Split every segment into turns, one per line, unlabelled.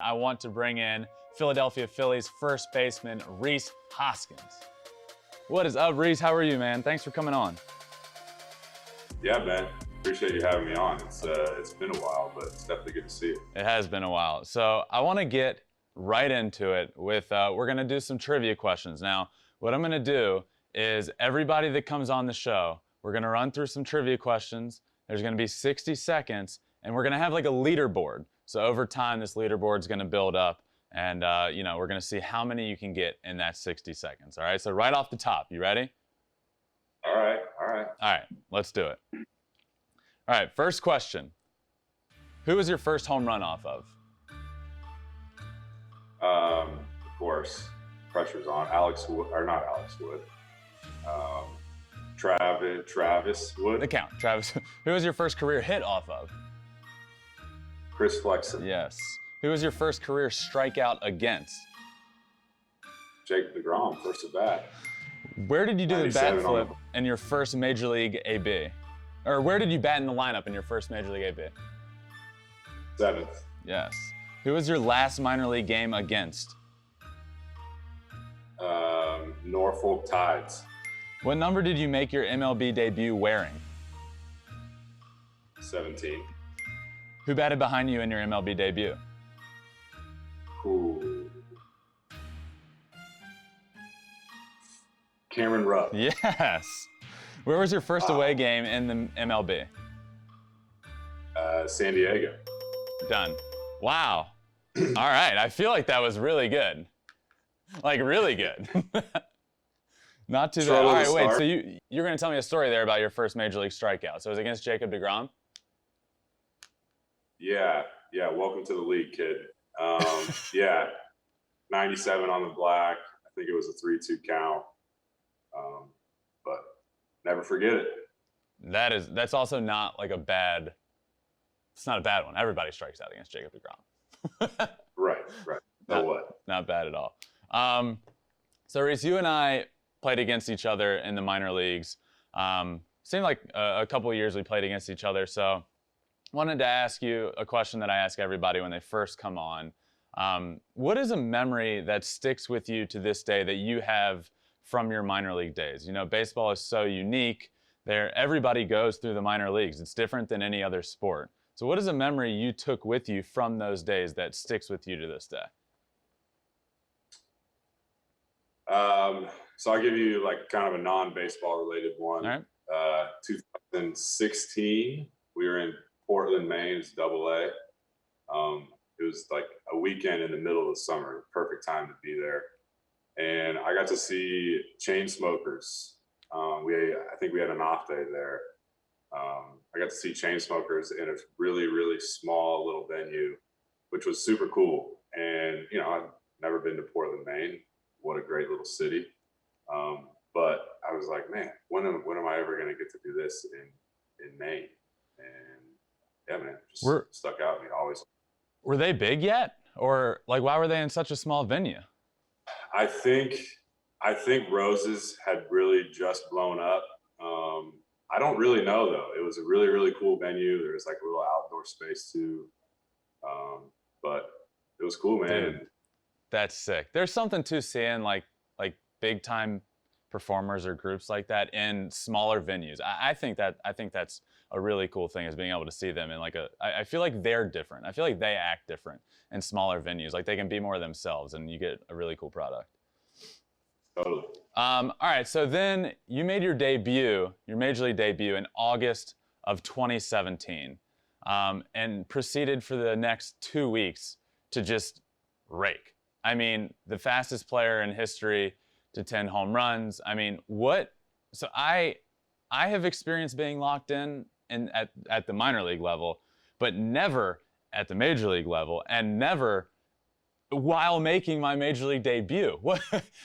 I want to bring in Philadelphia Phillies first baseman Rhys Hoskins. What is up, Rhys? How are you, man? Thanks for coming on.
Yeah, man. Appreciate you having me on. It's been a while, but it's definitely good to see you.
It has been a while. So I want to get right into it with, we're going to do some trivia questions. Now, what I'm going to do is everybody that comes on the show, we're going to run through some trivia questions. There's going to be 60 seconds, and we're going to have like a leaderboard. So over time, this leaderboard is going to build up, and we're going to see how many you can get in that 60 seconds. All right, so right off the top, you ready?
All right.
All right, let's do it. All right, first question. Who was your first home run off of?
Of course, pressure's on. Alex Wood, or not Alex Wood. Travis Wood.
The count, Travis. Who was your first career hit off of?
Chris Flexen.
Yes. Who was your first career strikeout against?
Jacob DeGrom, first at bat.
Where did you do the bat
97
flip in your first Major League AB? Or where did you bat in the lineup in your first Major League AB?
7th.
Yes. Who was your last minor league game against?
Norfolk Tides.
What number did you make your MLB debut wearing?
17.
Who batted behind you in your MLB debut?
Ooh. Cameron Rupp.
Yes. Where was your first away game in the MLB?
San Diego.
Done. Wow. All right. I feel like that was really good. Like, really good. Not too bad. All right, wait. So you're going to tell me a story there about your first Major League strikeout. So it was against Jacob DeGrom?
Yeah. Welcome to the league, kid. 97 on the black. I think it was a 3-2 count. But never forget it.
That's also not like a bad. It's not a bad one. Everybody strikes out against Jacob DeGrom.
Right.
Not bad at all. So Rhys, you and I played against each other in the minor leagues. Seemed like a couple of years we played against each other. So wanted to ask you a question that I ask everybody when they first come on. What is a memory that sticks with you to this day that you have from your minor league days? You know, baseball is so unique. Everybody goes through the minor leagues. It's different than any other sport. So what is a memory you took with you from those days that sticks with you to this day?
So I'll give you like kind of a non-baseball related one.
All right.
2016, we were in Portland, Maine. It's AA. It was like a weekend in the middle of the summer, perfect time to be there. And I got to see Chainsmokers. I think we had an off day there. I got to see Chainsmokers in a really, really small little venue, which was super cool. And, I've never been to Portland, Maine. What a great little city. But I was like, man, when am I ever going to get to do this in Maine? And yeah, man, just stuck out. Always.
Were they big yet? Or like, why were they in such a small venue?
I think Roses had really just blown up. I don't really know though. It was a really, really cool venue. There was like a little outdoor space too. But it was cool, man.
Dude, that's sick. There's something to seeing like big time performers or groups like that in smaller venues. I think that's a really cool thing, is being able to see them in I feel like they're different. I feel like they act different in smaller venues. Like they can be more themselves and you get a really cool product.
Totally.
All right, so then you made your Major League debut in August of 2017, and proceeded for the next 2 weeks to just rake. I mean, the fastest player in history to 10 home runs. I mean, so I have experienced being locked in at the minor league level, but never at the Major League level, and never while making my Major League debut.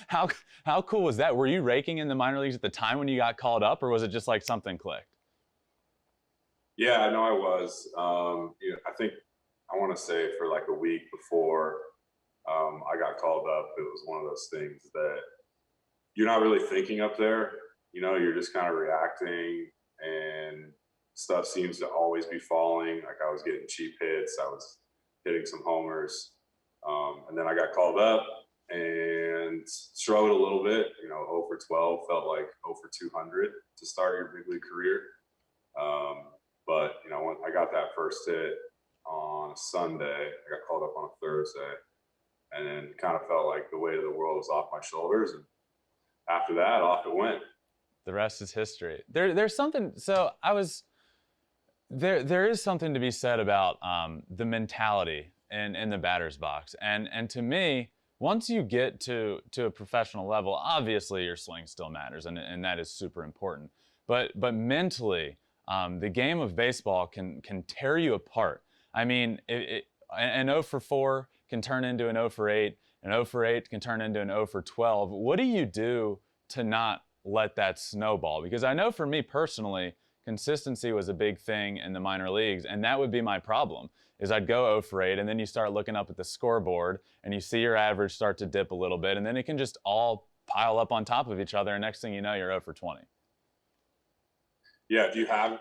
How cool was that? Were you raking in the minor leagues at the time when you got called up, or was it just like something clicked?
Yeah, I know I was. I think I want to say for like a week before I got called up, it was one of those things that you're not really thinking up there. You're just kind of reacting, and stuff seems to always be falling. Like I was getting cheap hits. I was hitting some homers. then I got called up and struggled a little bit. 0 for 12 felt like 0 for 200 to start your big league career. But when I got that first hit on a Sunday, I got called up on a Thursday, and then kind of felt like the weight of the world was off my shoulders. And after that, off it went.
The rest is history. There's something. So there is something to be said about the mentality in the batter's box, and to me, once you get to a professional level, obviously your swing still matters, and that is super important. But mentally, the game of baseball can tear you apart. I mean, an 0 for 4 can turn into an 0 for 8. An 0 for 8 can turn into an 0 for 12. What do you do to not let that snowball? Because I know for me personally, consistency was a big thing in the minor leagues, and that would be my problem. Is I'd go 0 for 8, and then you start looking up at the scoreboard, and you see your average start to dip a little bit, and then it can just all pile up on top of each other, and next thing you know, you're 0 for 20.
Yeah, if you have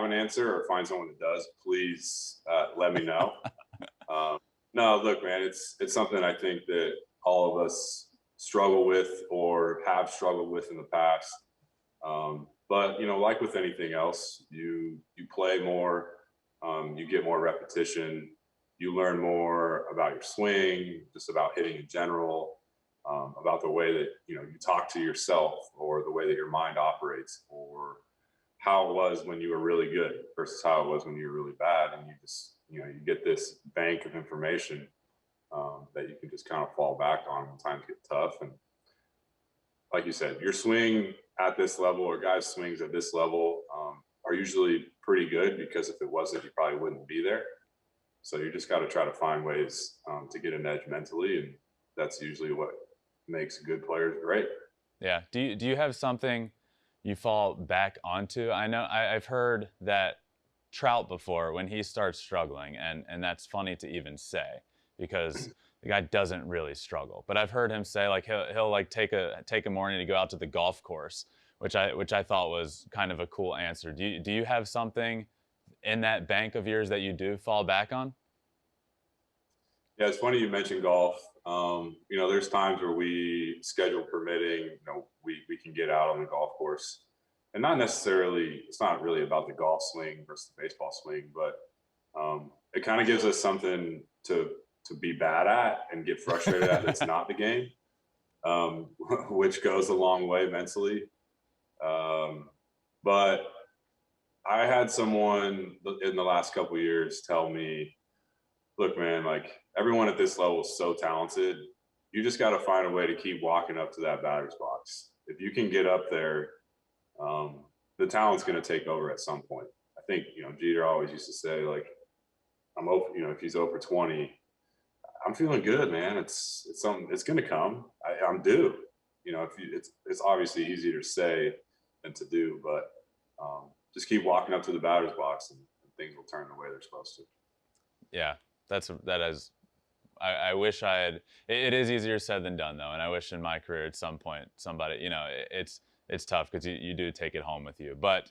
an answer or find someone that does, please let me know. No, look, man, it's something I think that all of us struggle with or have struggled with in the past. But like with anything else, you play more, you get more repetition, you learn more about your swing, just about hitting in general, about the way that you talk to yourself, or the way that your mind operates, or how it was when you were really good versus how it was when you were really bad. And you just, you get this bank of information that you can just kind of fall back on when times get tough. And like you said, your swing at this level, or guys' swings at this level, are usually pretty good, because if it wasn't, you probably wouldn't be there. So you just got to try to find ways to get an edge mentally. And that's usually what makes good players great.
Yeah. Do you have something you fall back onto? I know I've heard that Trout before, when he starts struggling, and that's funny to even say, because the guy doesn't really struggle. But I've heard him say, like, he'll like take a morning to go out to the golf course, which I thought was kind of a cool answer. Do you have something in that bank of yours that you do fall back on?
Yeah, it's funny you mentioned golf. There's times where we, schedule permitting, we can get out on the golf course, and it's not really about the golf swing versus the baseball swing, but it kind of gives us something to be bad at and get frustrated at. That's not the game, which goes a long way mentally. But I had someone in the last couple of years tell me, look, man, like, everyone at this level is so talented. You just got to find a way to keep walking up to that batter's box. If you can get up there, the talent's going to take over at some point. I think, Jeter always used to say, like, I'm open, if he's over 20, I'm feeling good, man. It's something, it's going to come. I'm due. It's obviously easier to say than to do, but just keep walking up to the batter's box, and things will turn the way they're supposed to.
Yeah, I wish I had. It is easier said than done, though, and I wish in my career at some point somebody, it's tough, because you do take it home with you. But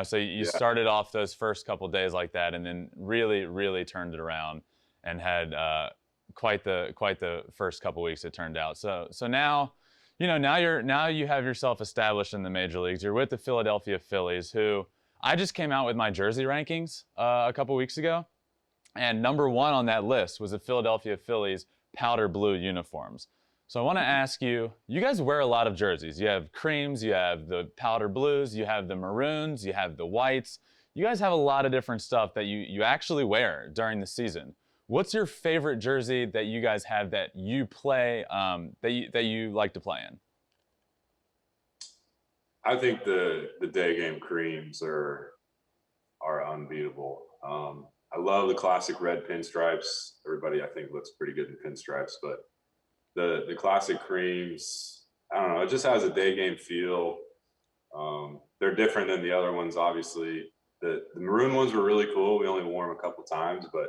so you started off those first couple days like that, and then really, really turned it around, and had quite the first couple weeks it turned out. So now, now you have yourself established in the major leagues. You're with the Philadelphia Phillies, who I just came out with my jersey rankings a couple weeks ago. And number 1 on that list was the Philadelphia Phillies powder blue uniforms. So I want to ask you, you guys wear a lot of jerseys. You have creams, you have the powder blues, you have the maroons, you have the whites. You guys have a lot of different stuff that you actually wear during the season. What's your favorite jersey that you guys have that you play, that you like to play in?
I think the day game creams are unbeatable. I love the classic red pinstripes. Everybody, I think, looks pretty good in pinstripes, but the classic creams, I don't know, it just has a day game feel. They're different than the other ones, obviously. The maroon ones were really cool. We only wore them a couple times, but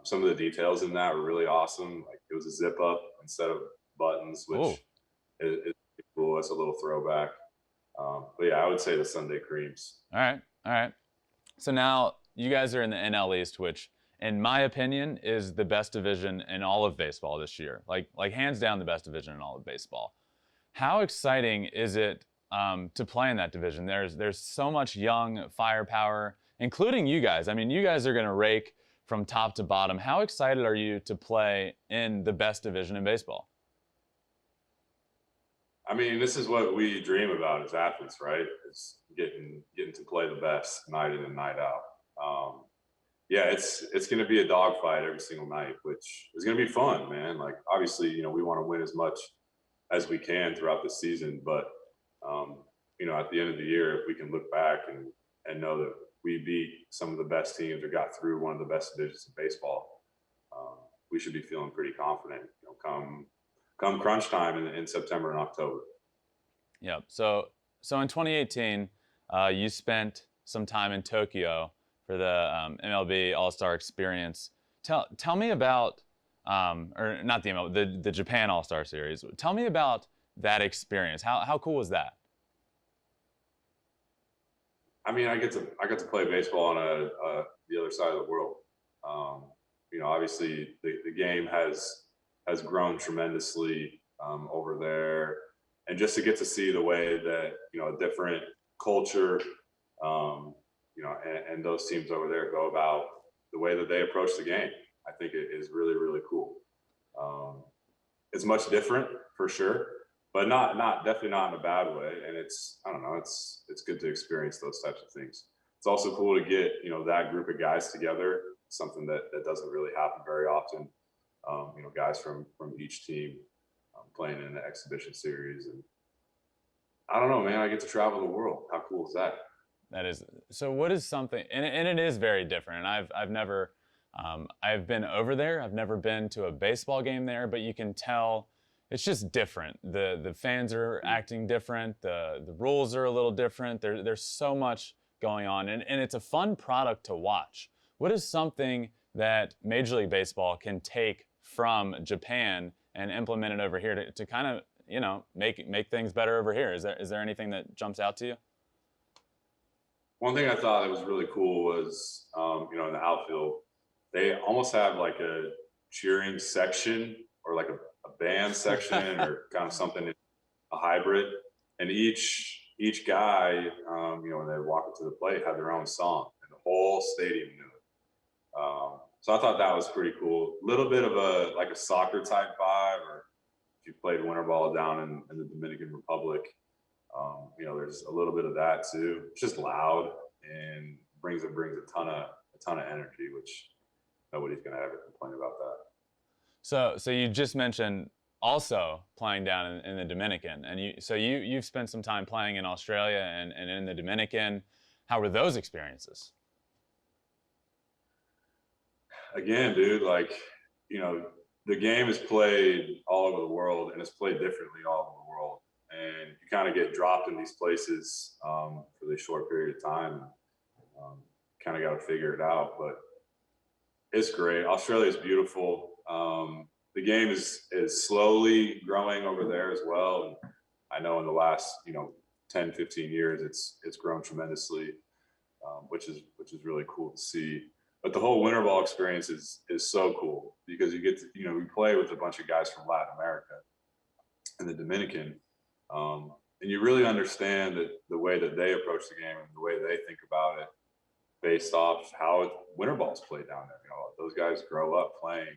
some of the details in that were really awesome. Like, it was a zip up instead of buttons, which is cool. That's a little throwback. But yeah, I would say the Sunday creams.
All right. So now you guys are in the NL East, which in my opinion, is the best division in all of baseball this year. Like hands down the best division in all of baseball. How exciting is it to play in that division? There's so much young firepower, including you guys. I mean, you guys are going to rake from top to bottom. How excited are you to play in the best division in baseball?
I mean, this is what we dream about as athletes, right? It's getting to play the best night in and night out. Yeah, it's going to be a dogfight every single night, which is going to be fun, man. Like, obviously, we want to win as much as we can throughout the season, but at the end of the year, if we can look back and know that we beat some of the best teams or got through one of the best divisions in baseball, we should be feeling pretty confident. Come crunch time in September and October.
Yep. So in 2018, you spent some time in Tokyo for the MLB All-Star Experience. Tell me about, or not the MLB, the Japan All-Star Series. Tell me about that experience. How cool was that?
I mean, I get to play baseball on the other side of the world. Obviously the game has grown tremendously over there, and just to get to see the way that a different culture, and those teams over there go about the way that they approach the game, I think it is really, really cool. It's much different for sure, but definitely not in a bad way. And it's good to experience those types of things. It's also cool to get that group of guys together, something that doesn't really happen very often. Guys from each team playing in an exhibition series, and I don't know, man. I get to travel the world. How cool is that?
That is. So what is something, and it is very different. And I've never, I've been over there. I've never been to a baseball game there, but you can tell it's just different. The fans are acting different. The rules are a little different. There's so much going on, and it's a fun product to watch. What is something that Major League Baseball can take from Japan and implement it over here to kind of make things better over here? Is there anything that jumps out to you?
One thing I thought that was really cool was in the outfield, they almost have like a cheering section or like a band section or kind of something, a hybrid, and each guy when they walk up to the plate had their own song, and the whole stadium knew it. So I thought that was pretty cool. A little bit of a soccer type vibe, or if you played winter ball down in the Dominican Republic, there's a little bit of that too. It's just loud and brings a ton of energy, which nobody's gonna ever complain about that.
So you just mentioned also playing down in the Dominican, and you've spent some time playing in Australia and in the Dominican. How were those experiences?
Again, dude, the game is played all over the world, and it's played differently all over the world. And you kind of get dropped in these places for this short period of time. Kind of got to figure it out, but it's great. Australia is beautiful. The game is slowly growing over there as well. And I know in the last 10, 15 years, it's grown tremendously, which is really cool to see. But the whole winter ball experience is so cool because you get to, we play with a bunch of guys from Latin America and the Dominican. And you really understand the way that they approach the game and the way they think about it based off how winter ball's played down there. Those guys grow up playing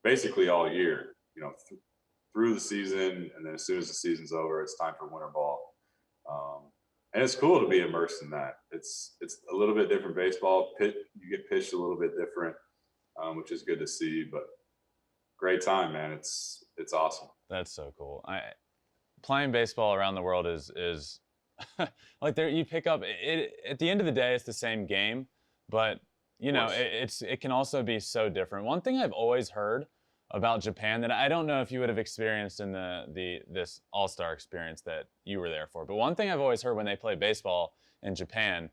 basically all year, through the season. And then as soon as the season's over, it's time for winter ball. And it's cool to be immersed in that. It's a little bit different baseball. You get pitched a little bit different, which is good to see. But great time, man. It's awesome.
That's so cool. Playing baseball around the world is like you pick up it. At the end of the day, it's the same game, but it can also be so different. One thing I've always heard about Japan that I don't know if you would have experienced in this All-Star experience that you were there for, but one thing I've always heard when they play baseball in Japan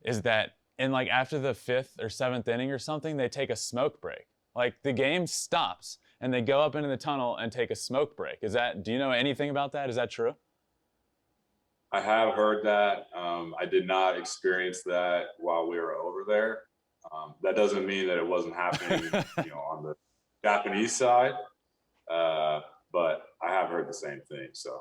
is that in after the 5th or 7th inning or something, they take a smoke break. Like the game stops and they go up into the tunnel and take a smoke break. Do you know anything about that? Is that true?
I have heard that. I did not experience that while we were over there. That doesn't mean that it wasn't happening, on the Japanese side, but I have heard the same thing. So,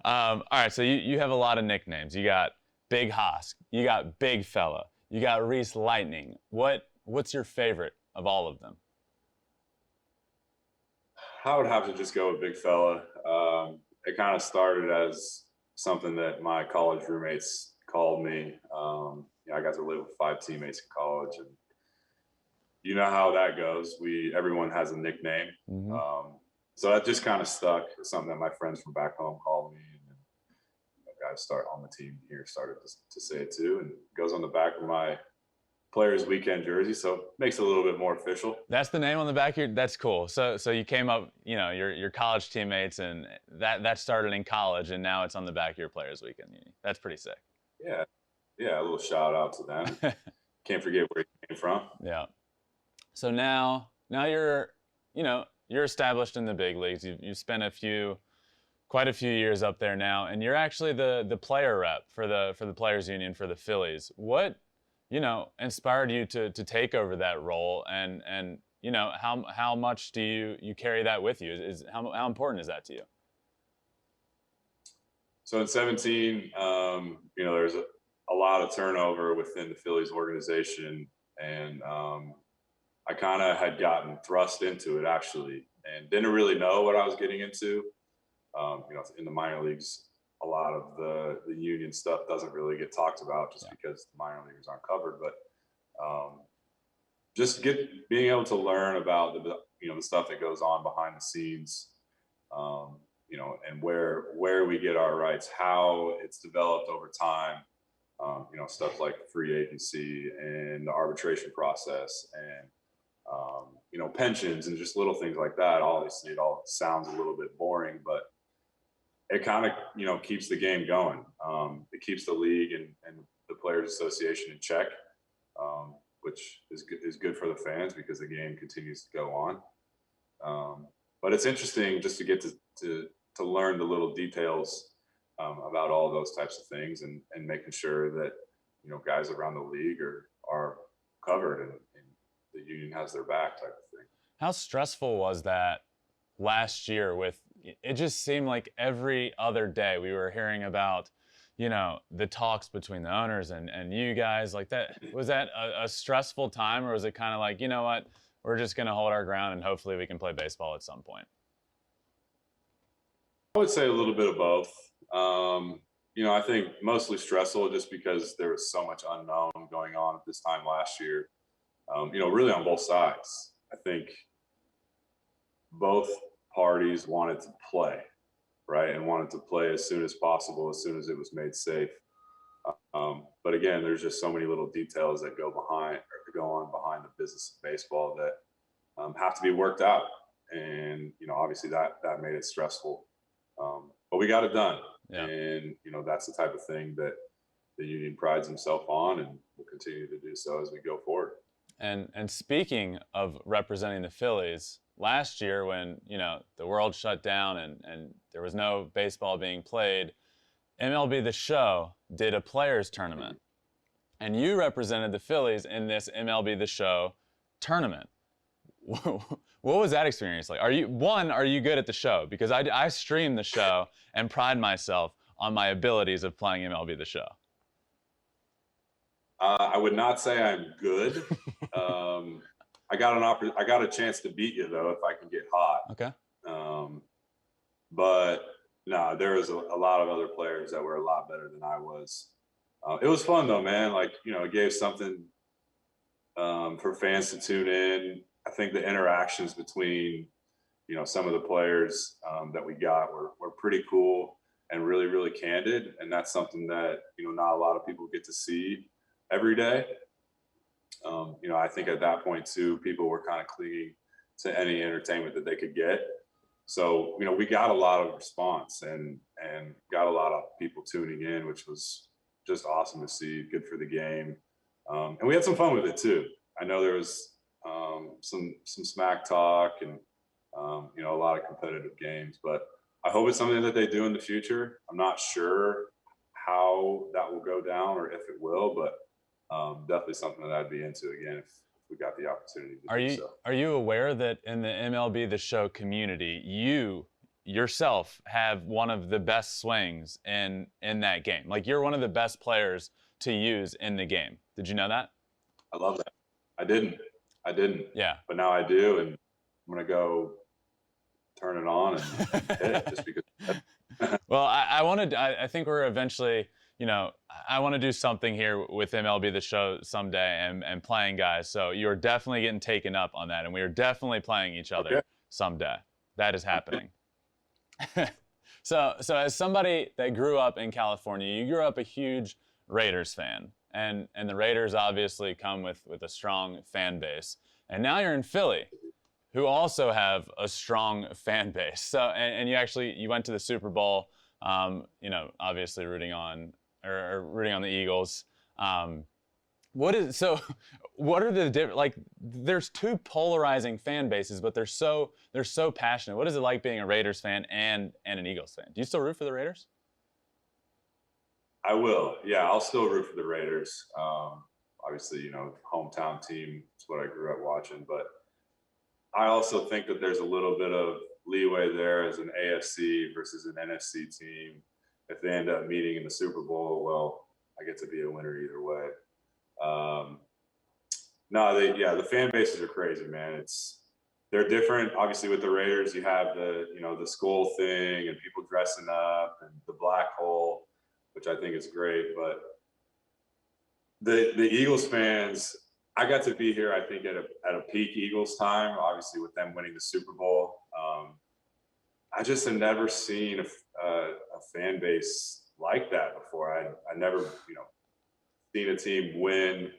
all right, so you have a lot of nicknames. You got Big Hosk, you got Big Fella, you got Rhys Lightning. What's your favorite of all of them?
I would have to just go with Big Fella. It kind of started as something that my college roommates called me. I got to live with 5 teammates in college, and you know how that goes. Everyone has a nickname.
Mm-hmm.
So that just kind of stuck. It's something that my friends from back home called me, and guys start on the team here started to say it too, and it goes on the back of my Players Weekend jersey, so it makes it a little bit more official.
That's the name on the back here. That's cool. So you came up, your college teammates, and that started in college, and now it's on the back of your Players Weekend uni. That's pretty sick.
Yeah, a little shout out to them. Can't forget where he came from.
Yeah. So now you're established in the big leagues. You've spent quite a few years up there now, and you're actually the player rep for the Players Union for the Phillies. What inspired you to take over that role, and how much do you carry that with you? How important is that to you?
So in 17, there's a lot of turnover within the Phillies organization, and I kind of had gotten thrust into it actually, and didn't really know what I was getting into. In the minor leagues, a lot of the union stuff doesn't really get talked about just because the minor leaguers aren't covered. But just being able to learn about the stuff that goes on behind the scenes, and where we get our rights, how it's developed over time. Stuff like free agency and the arbitration process, and pensions and just little things like that. Obviously, it all sounds a little bit boring, but it kind of keeps the game going. It keeps the league and the Players Association in check, which is good for the fans because the game continues to go on. But it's interesting just to get to learn the little details about all those types of things, and making sure that guys around the league are covered and the union has their back type of thing.
How stressful was that last year? It just seemed like every other day we were hearing about the talks between the owners and you guys. Like, that was that a stressful time, or was it kind of like, you know what, we're just going to hold our ground and hopefully we can play baseball at some point?
I would say a little bit of both. I think mostly stressful just because there was so much unknown going on at this time last year. Really on both sides. I think both parties wanted to play, right, and wanted to play as soon as possible, as soon as it was made safe. But again, there's just so many little details that go on behind the business of baseball that have to be worked out, and obviously that made it stressful. But we got it done, and that's the type of thing that the union prides himself on, and will continue to do so as we go forward.
And speaking of representing the Phillies, last year when the world shut down and there was no baseball being played, MLB The Show did a players tournament, and you represented the Phillies in this MLB The Show tournament. What was that experience like? Are you good at the show? Because I stream the show and pride myself on my abilities of playing MLB The Show.
I would not say I'm good. I got a chance to beat you though if I can get hot.
Okay.
But no, there was a lot of other players that were a lot better than I was. It was fun though, man. Like, it gave something for fans to tune in. I think the interactions between some of the players that we got were pretty cool and really, really candid, and that's something that not a lot of people get to see every day. I think at that point too, people were kind of clinging to any entertainment that they could get. So, we got a lot of response and got a lot of people tuning in, which was just awesome to see. Good for the game. And we had some fun with it too. I know there was some smack talk and, a lot of competitive games, but I hope it's something that they do in the future. I'm not sure how that will go down or if it will, but definitely something that I'd be into again if we got the opportunity to
Are
do
you
so.
are you aware that in the MLB The Show community, you yourself have one of the best swings in that game? Like you're one of the best players to use in the game. Did you know that?
I love that. I didn't,
Yeah.
but now I do, and I'm gonna go turn it on and hit it just because.
Well, I think we're eventually, I want to do something here with MLB The Show someday and playing guys. So you're definitely getting taken up on that. And we are definitely playing each other
Okay.
someday. That is happening. So as somebody that grew up in California, you grew up a huge Raiders fan. And the Raiders obviously come with a strong fan base. And now you're in Philly, who also have a strong fan base. So and you went to the Super Bowl, obviously rooting on the Eagles. What are the different, like, there's two polarizing fan bases, but they're so passionate. What is it like being a Raiders fan and an Eagles fan? Do you still root for the Raiders?
I will. Yeah, I'll still root for the Raiders. Obviously, hometown team is what I grew up watching, but I also think that there's a little bit of leeway there as an AFC versus an NFC team. If they end up meeting in the Super Bowl, well, I get to be a winner either way. The fan bases are crazy, man. They're different. Obviously, with the Raiders, you have the skull thing and people dressing up and the black hole, which I think is great. But the Eagles fans, I got to be here, I think, at a peak Eagles time, obviously with them winning the Super Bowl. I just have never seen a fan base like that before. I never, seen a team win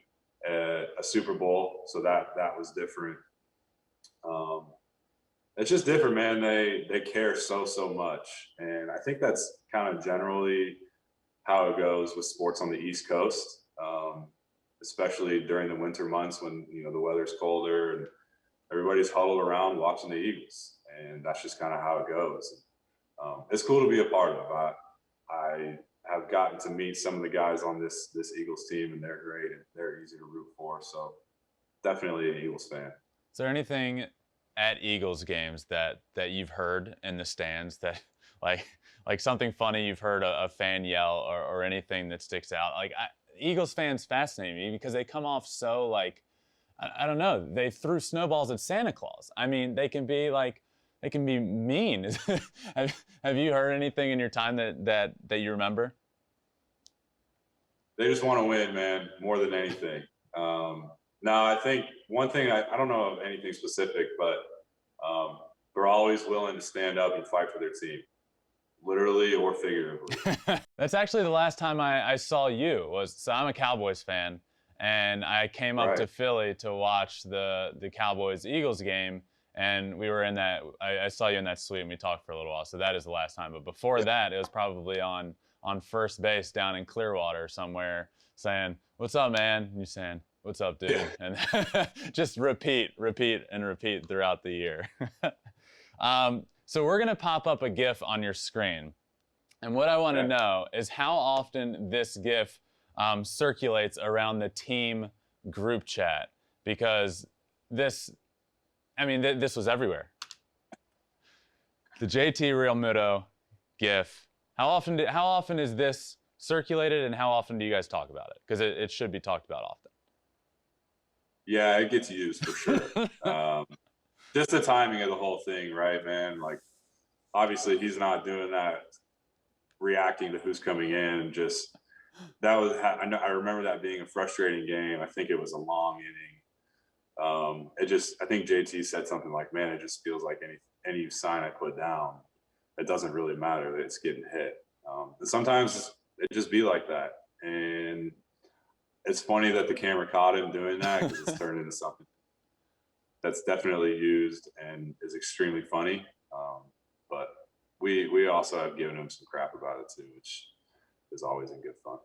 a Super Bowl, so that was different. It's just different, man. They care so much, and I think that's kind of generally how it goes with sports on the East Coast. Especially during the winter months when the weather's colder and everybody's huddled around watching the Eagles, and that's just kind of how it goes. It's cool to be a part of. I have gotten to meet some of the guys on this Eagles team, and they're great and they're easy to root for. So definitely an Eagles fan.
Is there anything at Eagles games that you've heard in the stands that like something funny you've heard a fan yell or anything that sticks out? Like Eagles fans fascinate me because they come off so like, I don't know, they threw snowballs at Santa Claus. I mean, they can be mean. Have you heard anything in your time that you remember?
They just want to win, man, more than anything. No, I think one thing, I don't know of anything specific, but they're always willing to stand up and fight for their team, literally or figuratively.
That's actually the last time I saw you. So I'm a Cowboys fan, and I came up to Philly to watch the Cowboys-Eagles game, and we were in that. I saw you in that suite, and we talked for a little while. So that is the last time. But before that, it was probably on first base down in Clearwater somewhere, saying, "What's up, man?" And you saying, "What's up, dude?" And just repeat throughout the year. So we're gonna pop up a GIF on your screen. And what I want to know is how often this GIF circulates around the team group chat, because this was everywhere. The JT Realmuto GIF. How often is this circulated, and how often do you guys talk about it? Because it should be talked about often.
Yeah, it gets used for sure. Just the timing of the whole thing, right, man? Like, obviously, he's not doing that, reacting to who's coming in. Just I remember that being a frustrating game. I think it was a long inning. I think JT said something like, "Man, it just feels like any sign I put down, it doesn't really matter that it's getting hit." And sometimes it just be like that, and it's funny that the camera caught him doing that because it's turned into something that's definitely used and is extremely funny. But we also have given him some crap about it too, which is always in good fun.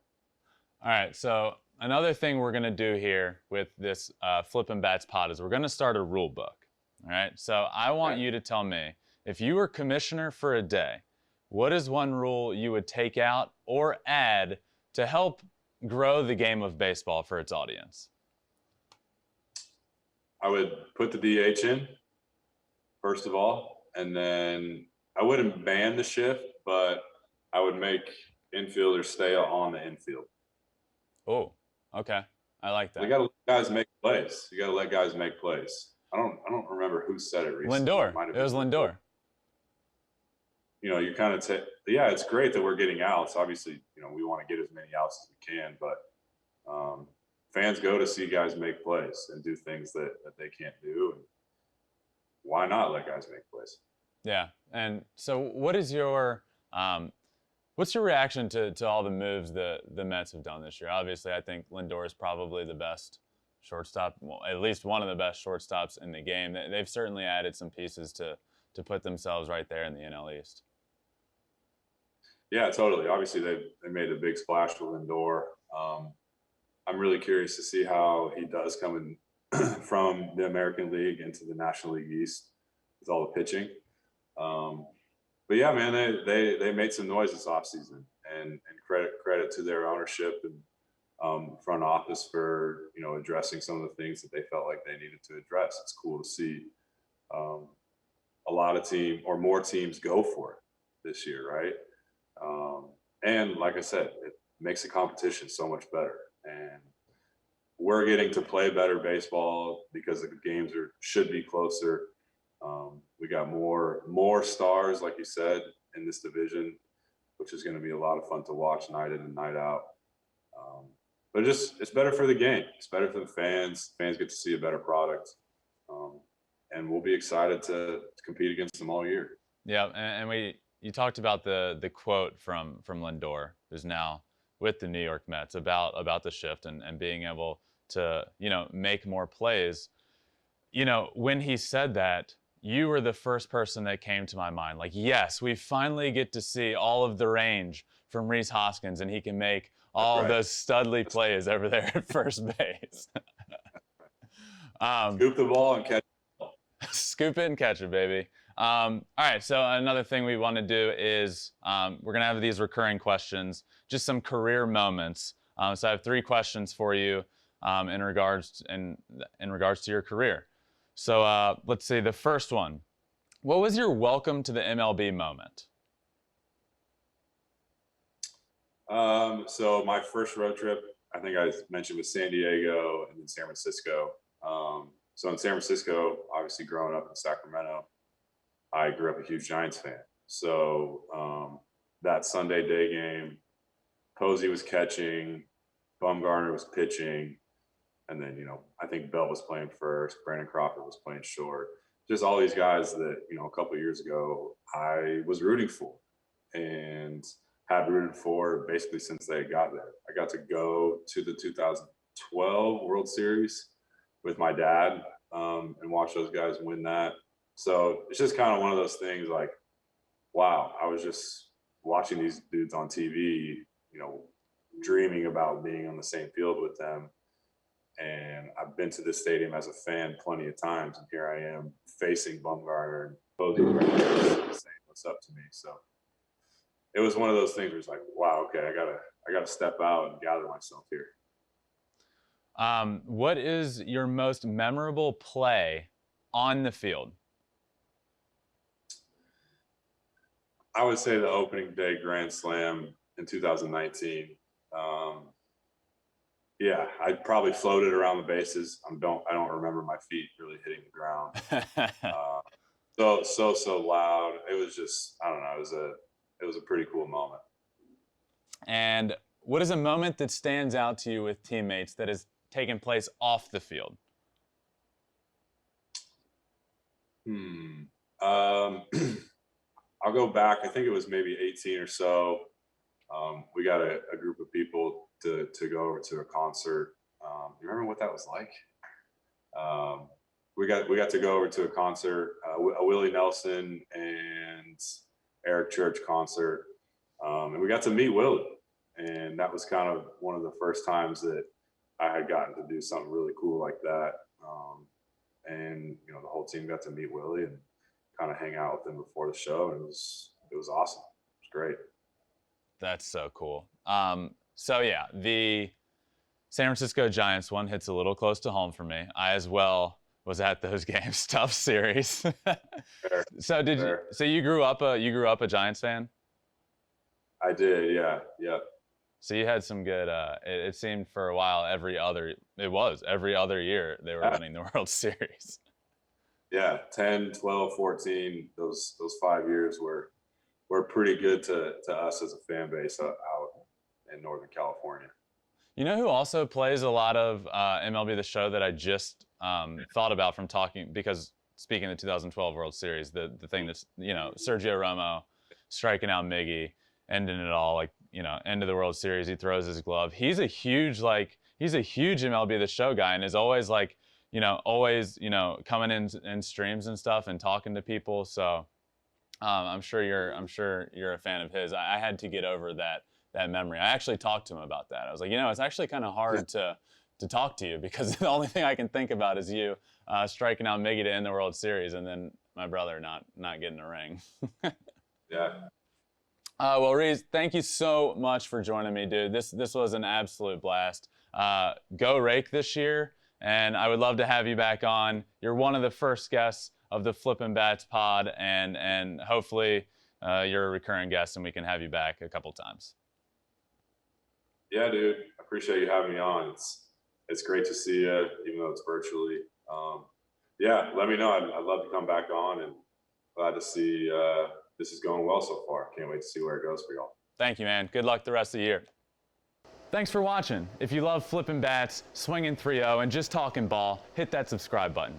All right, so another thing we're gonna do here with this Flippin Bats pod is we're gonna start a rule book. All right, so I want you to tell me, if you were commissioner for a day, what is one rule you would take out or add to help grow the game of baseball for its audience?
I would put the DH in, first of all, and then I wouldn't ban the shift, but I would make infielders stay on the infield.
Oh, okay. I like that.
We got to let guys make plays. You got to let guys make plays. I don't remember who said it recently.
Lindor. It was Lindor.
You know, you kind of yeah, it's great that we're getting outs. Obviously, you know, we want to get as many outs as we can, but fans go to see guys make plays and do things that they can't do. And why not let guys make plays?
Yeah. And so what is your what's your reaction to all the moves the Mets have done this year? Obviously, I think Lindor is probably the best shortstop, well, at least one of the best shortstops in the game. They've certainly added some pieces to put themselves right there in the NL East.
Yeah, totally. Obviously, they made a big splash with Lindor. I'm really curious to see how he does come in from the American League into the National League East with all the pitching. But yeah, man, they made some noise this offseason, and credit to their ownership and front office for, you know, addressing some of the things that they felt like they needed to address. It's cool to see a lot of more teams go for it this year, right? And like I said, it makes the competition so much better. And we're getting to play better baseball because the games should be closer. We got more stars, like you said, in this division, which is going to be a lot of fun to watch night in and night out. But it's better for the game. It's better for the fans. Fans get to see a better product. And we'll be excited to compete against them all year.
Yeah, and you talked about the quote from Lindor, who's now with the New York Mets, about the shift and being able to, you know, make more plays. You know, when he said that, you were the first person that came to my mind. Like, yes, we finally get to see all of the range from Rhys Hoskins, and he can make all of those studly plays over there at first base.
Scoop the ball and catch the ball.
Scoop it and catch it, baby. All right, so another thing we want to do is we're going to have these recurring questions, just some career moments. So I have 3 questions for you in regards to your career. So let's see, the first one. What was your welcome to the MLB moment?
So my first road trip, I think I mentioned, was San Diego and then San Francisco. So in San Francisco, obviously growing up in Sacramento, I grew up a huge Giants fan. So that Sunday day game, Posey was catching, Bumgarner was pitching, and then, you know, I think Bell was playing first, Brandon Crawford was playing short. Just all these guys that, you know, a couple of years ago I was rooting for and had rooted for basically since they got there. I got to go to the 2012 World Series with my dad and watch those guys win that. So it's just kind of one of those things like, wow, I was just watching these dudes on TV, you know, dreaming about being on the same field with them. And I've been to this stadium as a fan plenty of times, and here I am facing Bumgarner and Posey right there saying what's up to me. So it was one of those things where it's like, wow, okay, I gotta step out and gather myself here.
What is your most memorable play on the field?
I would say the opening day grand slam in 2019. Yeah, I probably floated around the bases. I don't remember my feet really hitting the ground. So loud. It was just, I don't know. It was a pretty cool moment.
And what is a moment that stands out to you with teammates that has taken place off the field?
I'll go back. I think it was maybe 18 or so. We got a group of people to go over to a concert. You remember what that was like? We got to go over to a concert, a Willie Nelson and Eric Church concert, and we got to meet Willie. And that was kind of one of the first times that I had gotten to do something really cool like that. And you know, the whole team got to meet Willie and kind of hang out with him before the show. And it was awesome. It was great.
That's so cool. So yeah, the San Francisco Giants one hits a little close to home for me. I as well was at those games. Tough series.
Fair,
So did you?
fair.
So you grew up a Giants fan?
I did, yeah, yeah.
So you had some good. It seemed for a while every other. It was every other year they were winning the World Series.
Yeah, 10, 12, 14, those 5 years were pretty good to us as a fan base out in Northern California.
You know who also plays a lot of MLB The Show that I just thought about from talking, because speaking of the 2012 World Series, the thing that's, Sergio Romo striking out Miggy, ending it all, like, end of the World Series, he throws his glove. He's a huge MLB The Show guy, and is always like, always, coming in streams and stuff and talking to people. So I'm sure you're a fan of his. I had to get over that memory. I actually talked to him about that. I was like, it's actually kind of hard to talk to you, because the only thing I can think about is you striking out Miggy to end the World Series, and then my brother not getting a ring.
Yeah.
Well, Rhys, thank you so much for joining me, dude. This was an absolute blast. Go Rake this year, and I would love to have you back on. You're one of the first guests of the Flippin Bats pod, and hopefully you're a recurring guest and we can have you back a couple times.
Yeah, dude. I appreciate you having me on. It's great to see you, even though it's virtually. Yeah, let me know. I'd love to come back on, and glad to see this is going well so far. Can't wait to see where it goes for y'all.
Thank you, man. Good luck the rest of the year. Thanks for watching. If you love flipping bats, swinging 3-0, and just talking ball, hit that subscribe button.